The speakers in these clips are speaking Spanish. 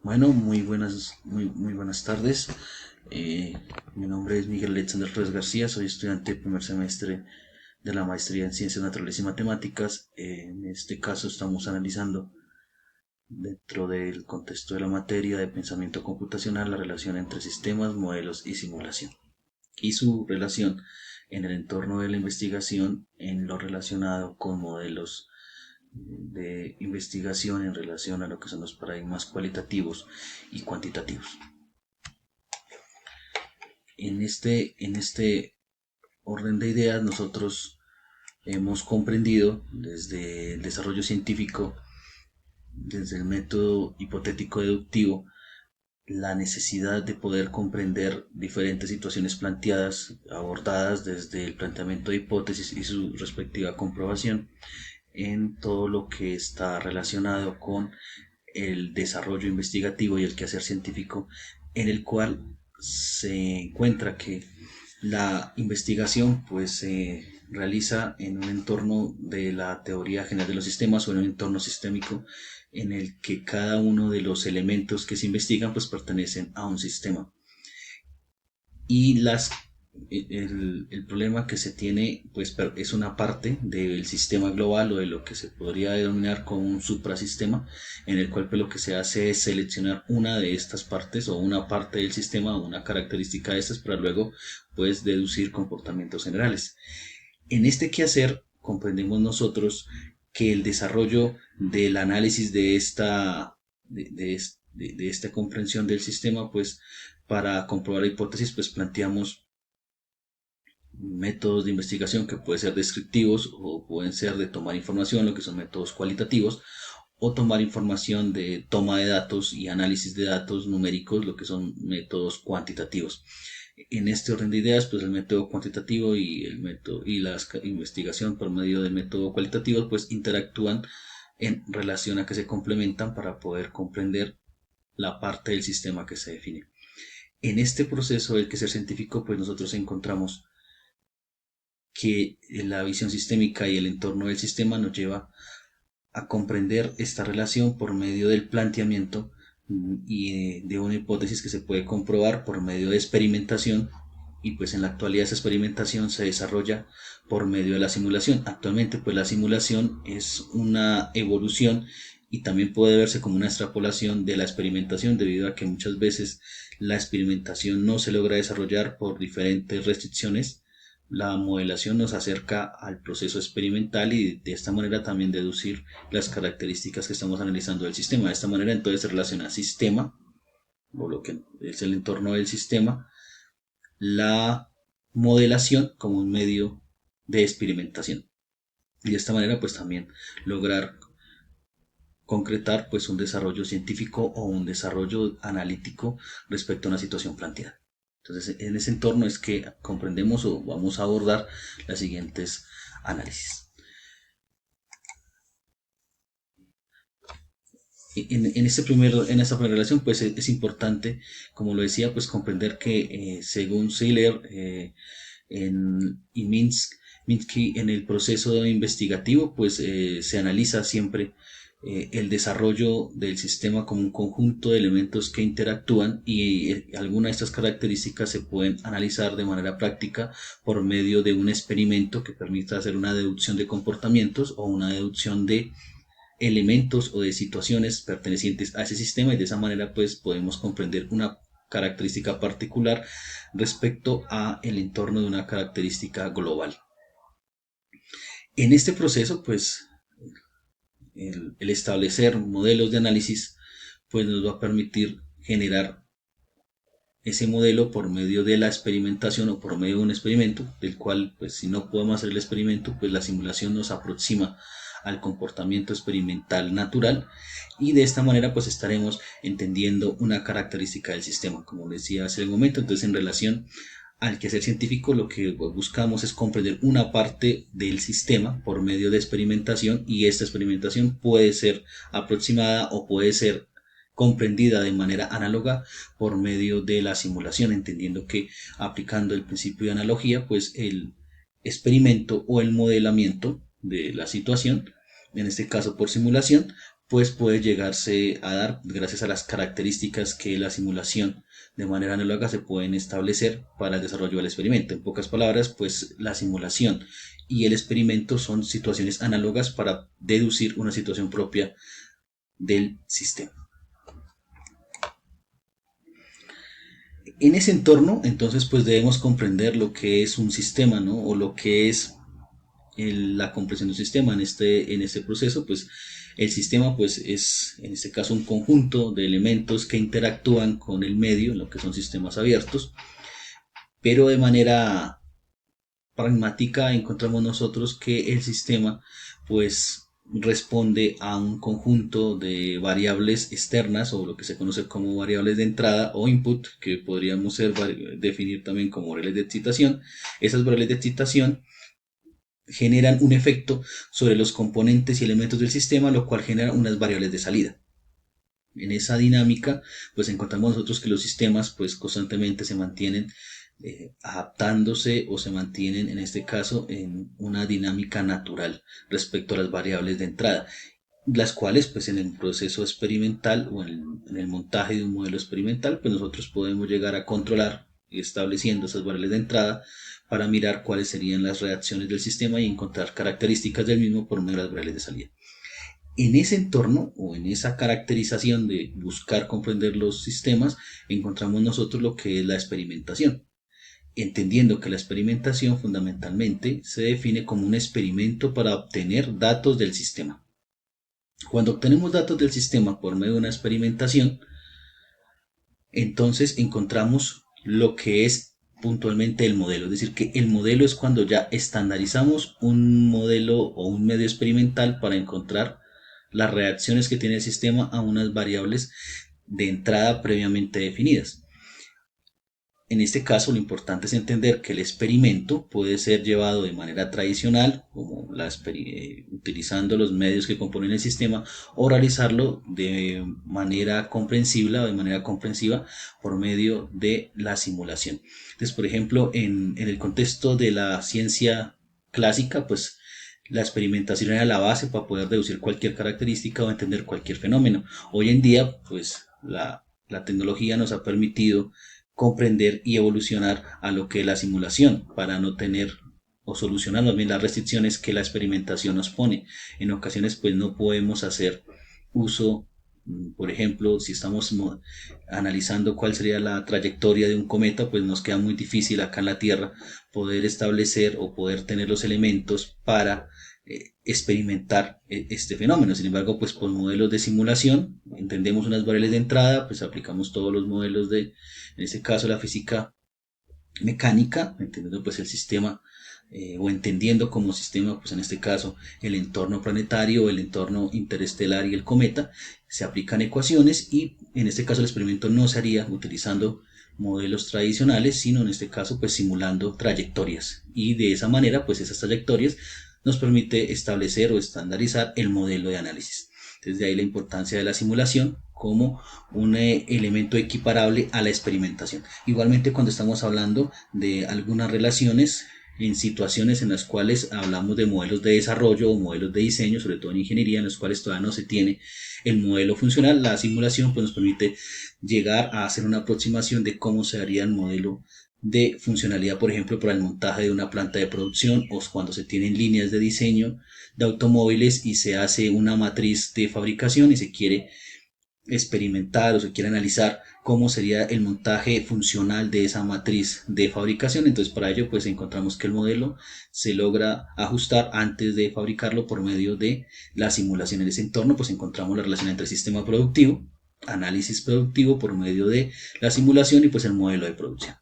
Bueno, muy buenas tardes. Eh, Mi nombre es Miguel Alexander Flores García, soy estudiante de primer semestre de la maestría en Ciencias Naturales y Matemáticas. En este caso estamos analizando, dentro del contexto de la materia de pensamiento computacional, la relación entre sistemas, modelos y simulación, y su relación en el entorno de la investigación en lo relacionado con modelos de investigación en relación a lo que son los paradigmas cualitativos y cuantitativos. En este orden de ideas, nosotros hemos comprendido desde el desarrollo científico, desde el método hipotético deductivo, la necesidad de poder comprender diferentes situaciones planteadas, abordadas desde el planteamiento de hipótesis y su respectiva comprobación, en todo lo que está relacionado con el desarrollo investigativo y el quehacer científico, en el cual se encuentra que la investigación pues se realiza en un entorno de la teoría general de los sistemas, o en un entorno sistémico en el que cada uno de los elementos que se investigan pues pertenecen a un sistema. Y el problema que se tiene pues es una parte del sistema global, o de lo que se podría denominar como un suprasistema, en el cual pues lo que se hace es seleccionar una de estas partes, o una parte del sistema, o una característica de estas, para luego pues deducir comportamientos generales. En este quehacer comprendemos nosotros que el desarrollo del análisis de esta comprensión del sistema, pues para comprobar la hipótesis, pues planteamos métodos de investigación que pueden ser descriptivos o pueden ser de tomar información, lo que son métodos cualitativos, o tomar información de toma de datos y análisis de datos numéricos, lo que son métodos cuantitativos. En este orden de ideas, pues el método cuantitativo y el método y la investigación por medio del método cualitativo pues interactúan en relación a que se complementan para poder comprender la parte del sistema que se define. En este proceso del quehacer científico, pues nosotros encontramos que la visión sistémica y el entorno del sistema nos lleva a comprender esta relación por medio del planteamiento y de una hipótesis que se puede comprobar por medio de experimentación. Y pues en la actualidad esa experimentación se desarrolla por medio de la simulación. Actualmente pues la simulación es una evolución y también puede verse como una extrapolación de la experimentación, debido a que muchas veces la experimentación no se logra desarrollar por diferentes restricciones. La modelación nos acerca al proceso experimental y de esta manera también deducir las características que estamos analizando del sistema. De esta manera entonces se relaciona sistema, o lo que es el entorno del sistema, la modelación como un medio de experimentación. Y de esta manera pues también lograr concretar pues un desarrollo científico o un desarrollo analítico respecto a una situación planteada. Entonces, en ese entorno es que comprendemos o vamos a abordar las siguientes análisis. En esta primera relación pues es importante, como lo decía, pues comprender que según Seiler y Minsky, en el proceso investigativo pues se analiza siempre el desarrollo del sistema como un conjunto de elementos que interactúan, y algunas de estas características se pueden analizar de manera práctica por medio de un experimento que permita hacer una deducción de comportamientos o una deducción de elementos o de situaciones pertenecientes a ese sistema, y de esa manera pues podemos comprender una característica particular respecto a el entorno de una característica global. En este proceso pues el establecer modelos de análisis pues nos va a permitir generar ese modelo por medio de la experimentación, o por medio de un experimento, del cual pues si no podemos hacer el experimento pues la simulación nos aproxima al comportamiento experimental natural, y de esta manera pues estaremos entendiendo una característica del sistema, como decía hace un momento. Entonces, en relación al quehacer científico, lo que buscamos es comprender una parte del sistema por medio de experimentación, y esta experimentación puede ser aproximada o puede ser comprendida de manera análoga por medio de la simulación, entendiendo que aplicando el principio de analogía pues el experimento o el modelamiento de la situación, en este caso por simulación, pues puede llegarse a dar gracias a las características que la simulación de manera análoga se pueden establecer para el desarrollo del experimento. En pocas palabras, pues la simulación y el experimento son situaciones análogas para deducir una situación propia del sistema. En ese entorno, entonces, pues debemos comprender lo que es un sistema, ¿no? O lo que es la comprensión de un sistema. En este proceso, pues el sistema pues es en este caso un conjunto de elementos que interactúan con el medio, lo que son sistemas abiertos, pero de manera pragmática encontramos nosotros que el sistema pues responde a un conjunto de variables externas o lo que se conoce como variables de entrada o input, que podríamos definir también como variables de excitación. Esas variables de excitación generan un efecto sobre los componentes y elementos del sistema, lo cual genera unas variables de salida. En esa dinámica, pues encontramos nosotros que los sistemas pues constantemente se mantienen adaptándose o se mantienen en este caso en una dinámica natural respecto a las variables de entrada, las cuales pues en el proceso experimental o en el montaje de un modelo experimental pues nosotros podemos llegar a controlar estableciendo esas variables de entrada para mirar cuáles serían las reacciones del sistema y encontrar características del mismo por medio de las variables de salida. En ese entorno o en esa caracterización de buscar comprender los sistemas encontramos nosotros lo que es la experimentación, entendiendo que la experimentación fundamentalmente se define como un experimento para obtener datos del sistema. Cuando obtenemos datos del sistema por medio de una experimentación, entonces encontramos lo que es puntualmente el modelo, es decir, que el modelo es cuando ya estandarizamos un modelo o un medio experimental para encontrar las reacciones que tiene el sistema a unas variables de entrada previamente definidas. En este caso, lo importante es entender que el experimento puede ser llevado de manera tradicional, como utilizando los medios que componen el sistema, o realizarlo de manera comprensible o de manera comprensiva por medio de la simulación. Entonces, por ejemplo, en el contexto de la ciencia clásica, pues la experimentación era la base para poder deducir cualquier característica o entender cualquier fenómeno. Hoy en día, pues la tecnología nos ha permitido comprender y evolucionar a lo que es la simulación para no tener o solucionar también las restricciones que la experimentación nos pone. En ocasiones pues no podemos hacer uso, por ejemplo, si estamos analizando cuál sería la trayectoria de un cometa, pues nos queda muy difícil acá en la Tierra poder establecer o poder tener los elementos para experimentar este fenómeno. Sin embargo, pues por modelos de simulación entendemos unas variables de entrada, pues aplicamos todos los modelos en este caso la física mecánica, entendiendo pues el sistema o entendiendo como sistema, pues en este caso el entorno planetario, el entorno interestelar y el cometa, se aplican ecuaciones y en este caso el experimento no se haría utilizando modelos tradicionales, sino en este caso pues simulando trayectorias, y de esa manera pues esas trayectorias nos permite establecer o estandarizar el modelo de análisis. Entonces de ahí la importancia de la simulación como un elemento equiparable a la experimentación. Igualmente cuando estamos hablando de algunas relaciones en situaciones en las cuales hablamos de modelos de desarrollo o modelos de diseño, sobre todo en ingeniería, en los cuales todavía no se tiene el modelo funcional, la simulación pues nos permite llegar a hacer una aproximación de cómo se haría el modelo de funcionalidad, por ejemplo, para el montaje de una planta de producción o cuando se tienen líneas de diseño de automóviles y se hace una matriz de fabricación y se quiere experimentar o se quiere analizar cómo sería el montaje funcional de esa matriz de fabricación. Entonces para ello pues encontramos que el modelo se logra ajustar antes de fabricarlo por medio de la simulación. En ese entorno pues encontramos la relación entre el sistema productivo, análisis productivo por medio de la simulación y pues el modelo de producción.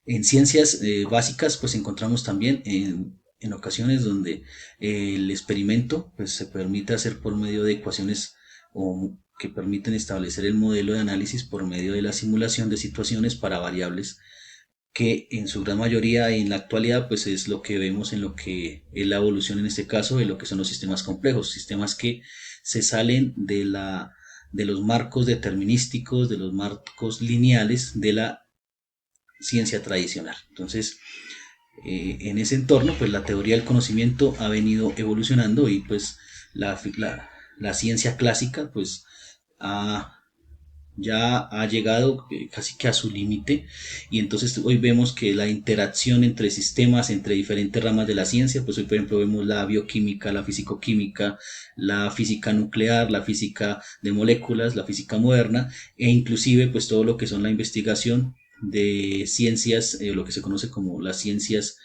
En ciencias básicas pues encontramos también en ocasiones donde el experimento pues se permite hacer por medio de ecuaciones o que permiten establecer el modelo de análisis por medio de la simulación de situaciones para variables que en su gran mayoría en la actualidad pues es lo que vemos en lo que es la evolución en este caso de lo que son los sistemas complejos, sistemas que se salen de los marcos determinísticos, de los marcos lineales de la ciencia tradicional. Entonces en ese entorno pues la teoría del conocimiento ha venido evolucionando y pues la la ciencia clásica pues ya ha llegado casi que a su límite, y entonces hoy vemos que la interacción entre sistemas, entre diferentes ramas de la ciencia, pues hoy por ejemplo vemos la bioquímica, la fisicoquímica, la física nuclear, la física de moléculas, la física moderna, e inclusive pues todo lo que son la investigación de ciencias, lo que se conoce como las ciencias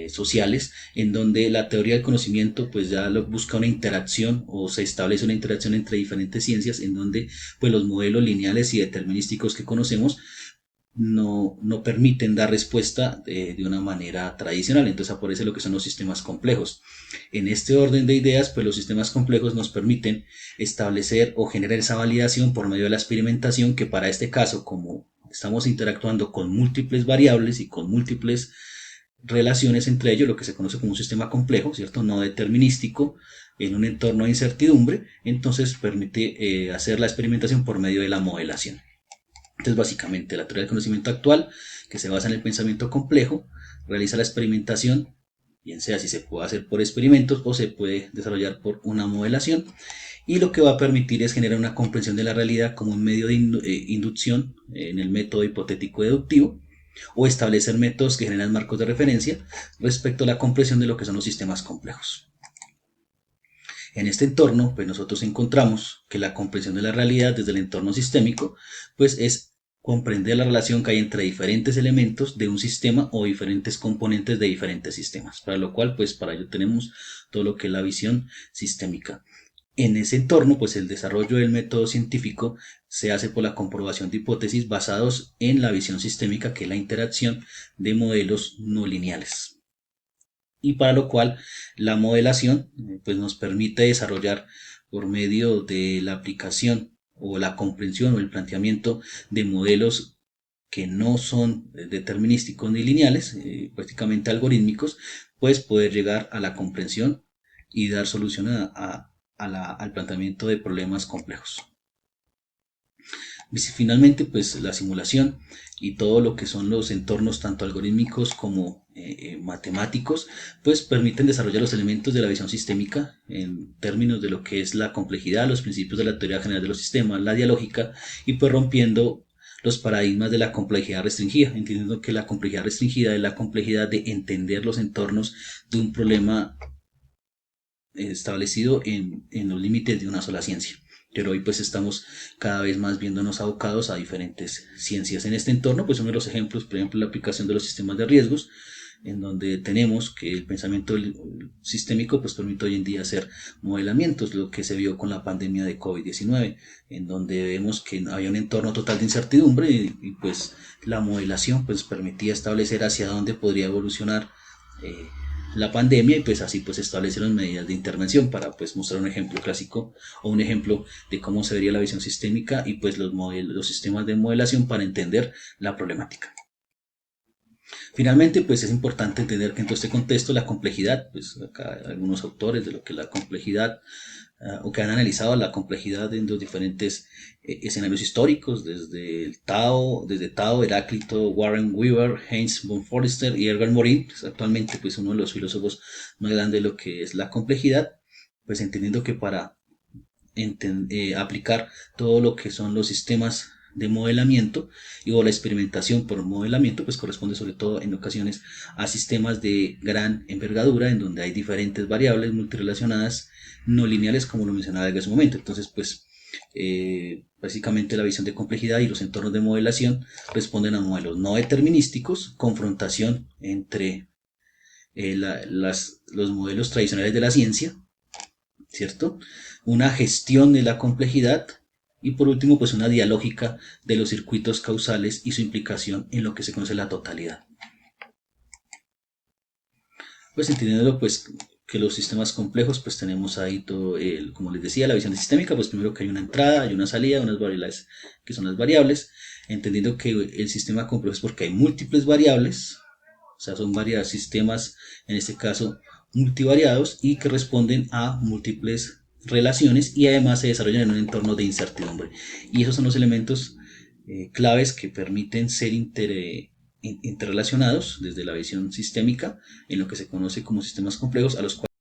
sociales, en donde la teoría del conocimiento pues ya busca una interacción, o se establece una interacción entre diferentes ciencias, en donde pues los modelos lineales y determinísticos que conocemos no permiten dar respuesta de una manera tradicional. Entonces aparece lo que son los sistemas complejos. En este orden de ideas, pues los sistemas complejos nos permiten establecer o generar esa validación por medio de la experimentación, que para este caso, como estamos interactuando con múltiples variables y con múltiples relaciones entre ellos, lo que se conoce como un sistema complejo, ¿cierto? No determinístico, en un entorno de incertidumbre, entonces permite hacer la experimentación por medio de la modelación. Entonces, básicamente, la teoría del conocimiento actual, que se basa en el pensamiento complejo, realiza la experimentación, bien sea si se puede hacer por experimentos o se puede desarrollar por una modelación, y lo que va a permitir es generar una comprensión de la realidad como un medio de inducción en el método hipotético deductivo, o establecer métodos que generan marcos de referencia respecto a la comprensión de lo que son los sistemas complejos. En este entorno, pues nosotros encontramos que la comprensión de la realidad desde el entorno sistémico, pues es comprender la relación que hay entre diferentes elementos de un sistema o diferentes componentes de diferentes sistemas, para lo cual, pues para ello tenemos todo lo que es la visión sistémica. En ese entorno, pues el desarrollo del método científico se hace por la comprobación de hipótesis basados en la visión sistémica, que es la interacción de modelos no lineales. Y para lo cual la modelación pues nos permite desarrollar, por medio de la aplicación o la comprensión o el planteamiento de modelos que no son determinísticos ni lineales, prácticamente algorítmicos, pues poder llegar a la comprensión y dar solución al planteamiento de problemas complejos. Finalmente, pues la simulación y todo lo que son los entornos tanto algorítmicos como matemáticos, pues permiten desarrollar los elementos de la visión sistémica en términos de lo que es la complejidad, los principios de la teoría general de los sistemas, la dialógica, y pues rompiendo los paradigmas de la complejidad restringida, entendiendo que la complejidad restringida es la complejidad de entender los entornos de un problema establecido en los límites de una sola ciencia. Pero hoy pues estamos cada vez más viéndonos abocados a diferentes ciencias en este entorno. Pues uno de los ejemplos, por ejemplo, la aplicación de los sistemas de riesgos, en donde tenemos que el pensamiento sistémico pues permite hoy en día hacer modelamientos, lo que se vio con la pandemia de COVID-19, en donde vemos que había un entorno total de incertidumbre, y pues la modelación pues permitía establecer hacia dónde podría evolucionar la pandemia, y pues así pues establecieron medidas de intervención para pues mostrar un ejemplo clásico o un ejemplo de cómo se vería la visión sistémica y pues los sistemas de modelación para entender la problemática. Finalmente, pues es importante entender que en todo este contexto la complejidad, pues acá hay algunos autores de lo que es la complejidad, o que han analizado la complejidad en los diferentes escenarios históricos, desde Tao, Heráclito, Warren Weaver, Heinz von Foerster y Edgar Morin, pues actualmente pues uno de los filósofos más grandes de lo que es la complejidad, pues entendiendo que para aplicar todo lo que son los sistemas de modelamiento o la experimentación por modelamiento, pues corresponde sobre todo en ocasiones a sistemas de gran envergadura, en donde hay diferentes variables multirelacionadas no lineales, como lo mencionaba en ese momento. Entonces pues básicamente la visión de complejidad y los entornos de modelación responden a modelos no determinísticos, confrontación entre los modelos tradicionales de la ciencia, ¿cierto? Una gestión de la complejidad, y por último pues una dialógica de los circuitos causales y su implicación en lo que se conoce la totalidad. Pues entendiendo pues que los sistemas complejos, pues tenemos ahí todo como les decía, la visión sistémica, pues primero que hay una entrada, hay una salida, unas variables que son las variables, entendiendo que el sistema complejo es porque hay múltiples variables, o sea son varios sistemas, en este caso multivariados, y que responden a múltiples relaciones, y además se desarrollan en un entorno de incertidumbre. Y esos son los elementos claves que permiten ser interrelacionados desde la visión sistémica en lo que se conoce como sistemas complejos, a los cuales